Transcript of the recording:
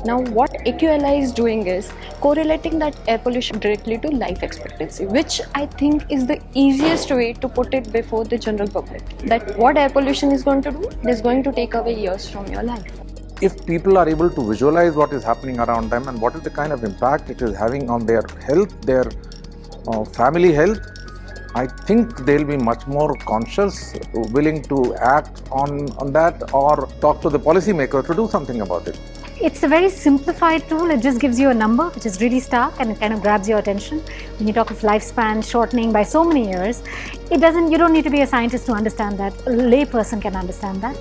Now what AQLI is doing is correlating that air pollution directly to life expectancy, which I think is the easiest way to put it before the general public. That what air pollution is going to do, it is going to take away years from your life. If people are able to visualize what is happening around them and what is the kind of impact it is having on their health, their family health, I think they'll be much more conscious, willing to act on that or talk to the policymaker to do something about it. It's a very simplified tool. It just gives you a number which is really stark and it kind of grabs your attention. When you talk of lifespan shortening by so many years, you don't need to be a scientist to understand that. A lay person can understand that.